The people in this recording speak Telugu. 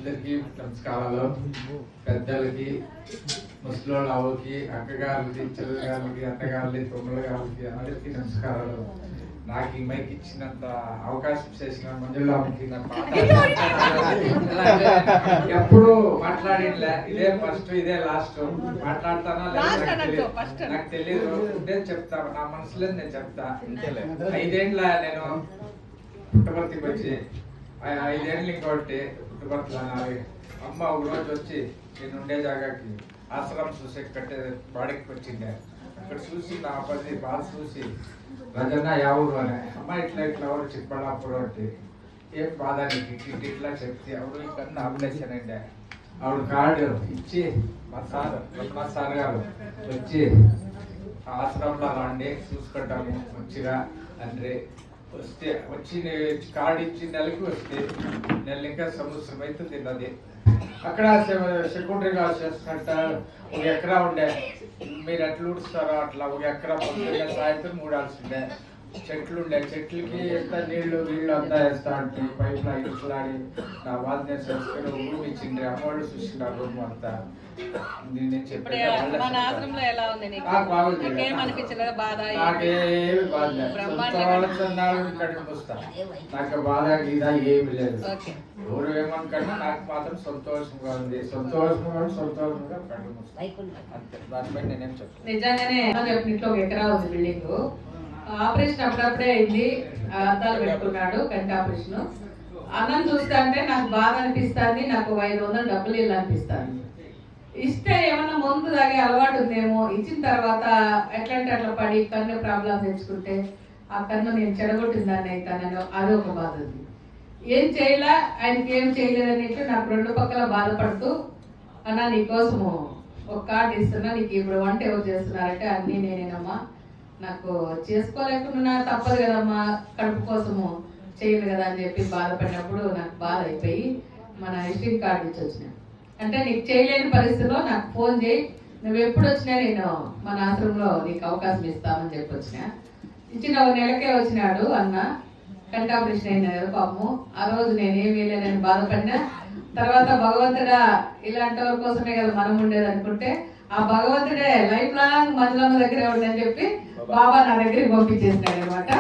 అందరికీ నమస్కారాలు. పెద్దలకి, ముసలోళ్ళ అవ్వకి, అక్కగారికి, చెల్లెగారికి, అత్తగారికి, తమ్ముళ్ళ గారికి అందరికీ నమస్కారాలు. నాకు ఈ మైక్ ఇచ్చినంత అవకాశం చేసిన మంజులాకి ఎప్పుడు మాట్లాడిలే. ఇదే ఫస్ట్, ఇదే లాస్ట్. మాట్లాడతానా నాకు తెలియదు. ఉండే చెప్తా, నా మనసులో నేను చెప్తా. 5 ఏళ్ళ నేను పుట్టపర్తికి వచ్చి 5 ఏళ్ళు ఇంకోటి పుట్టపర్తిలో అమ్మ ఒక రోజు వచ్చి నేను ఉండే జాగాకి ఆశ్రమం చూసి కట్టే బాడీకి వచ్చిండే. అక్కడ చూసి నా పది బాధ చూసి రజన్న ఎవరు అని అమ్మ ఇట్లా ఎవరు చిక్కబడాపురం అంటే ఏం బాధ నీకు ఇట్లా చెప్తే ఆవిడ ఇక్కడ నామినేషన్ అండి. ఆవిడ కార్డు ఇచ్చి మా సార్ గారు వచ్చి ఆశ్రమంలో రండి చూసుకుంటాము మంచిగా అంటే వస్తే వచ్చి కార్డు ఇచ్చి నెలకి వస్తే నెల ఇంకా సంవత్సరం అవుతుంది. అది అక్కడ సెకండరీగా చేస్తున్నట్ట 1 ఎకరా ఉండే. మీరు ఎట్లా ఊడుస్తారో అట్లా 1 ఎకరా పొద్దున్న సాయంత్రం ఊడాల్సిందే. చెట్లు ఉండే, చెట్లకి ఎంత నీళ్లు అంతా వేస్తా అంటే పైప్ ఇట్లాడి నా బాధ నేను చేసుకుని ఊరు ఇచ్చిండే. అమ్మవాళ్ళు చూసిండారు రూమ్ అంతా. నాకేమి బాధ వస్తా. నాకు బాధ గీదా ఏమి లేదు. ఎవరు ఏమనుకన్నా నాకు మాత్రం సంతోషంగా ఉంది. సంతోషంగా అంతే. దానిపై నేనేం చెప్తాను. నిజంగానే చెప్పినట్లు 1 ఎకరా ఉంది బిల్డింగ్. ఆపరేషన్ అప్పుడప్పుడే అయింది. అద్దాలు పెట్టుకున్నాడు, కంటి ఆపరేషన్. అన్నం చూస్తా అంటే నాకు బాగా అనిపిస్తుంది. నాకు 500 డబ్బులు ఇల్లు అనిపిస్తుంది. ఇస్తే ఏమన్నా ముందు తాగే అలవాటు ఉందేమో. ఇచ్చిన తర్వాత ఎట్లంటే అట్లా పడి కన్ను ప్రాబ్లం తెచ్చుకుంటే ఆ కన్ను నేను చెడగొట్టిందాన్ని అవుతానని అది ఒక బాధ ఉంది. ఏం చేయలే, ఆయనకి ఏం చేయలేదన్నట్టు నాకు 2 పక్కల బాధపడుతూ అన్నా నీకోసము ఒక కార్డు ఇస్తున్నా, నీకు ఇప్పుడు వంట ఎవరు చేస్తున్నారంటే అన్నీ నేనేనమ్మా, నాకు చేసుకోలేకుండా తప్పదు కదమ్మా, కడుపు కోసము చేయను కదా అని చెప్పి బాధపడినప్పుడు నాకు బాధ అయిపోయి మన విజిటింగ్ కార్డు ఇచ్చి వచ్చిన. అంటే నీకు చేయలేని పరిస్థితిలో నాకు ఫోన్ చేయి, నువ్వు ఎప్పుడు వచ్చినా నేను మన ఆశ్రమంలో నీకు అవకాశం ఇస్తామని చెప్పి వచ్చిన. ఇచ్చిన 1 నెలకే వచ్చినాడు అన్న. కంటి ఆపరేషన్ అయినా కదా పాపము. ఆ రోజు నేనేం వేయలేనని బాధపడినా. తర్వాత భగవంతుడా ఇలాంటి వాళ్ళ కోసమే కదా మనం ఉండేది అనుకుంటే ఆ భగవంతుడే లైఫ్ లాంగ్ మంజులమ్మ దగ్గరే ఉండని చెప్పి బాబా నా దగ్గరికి పంపించేసినాడు అనమాట.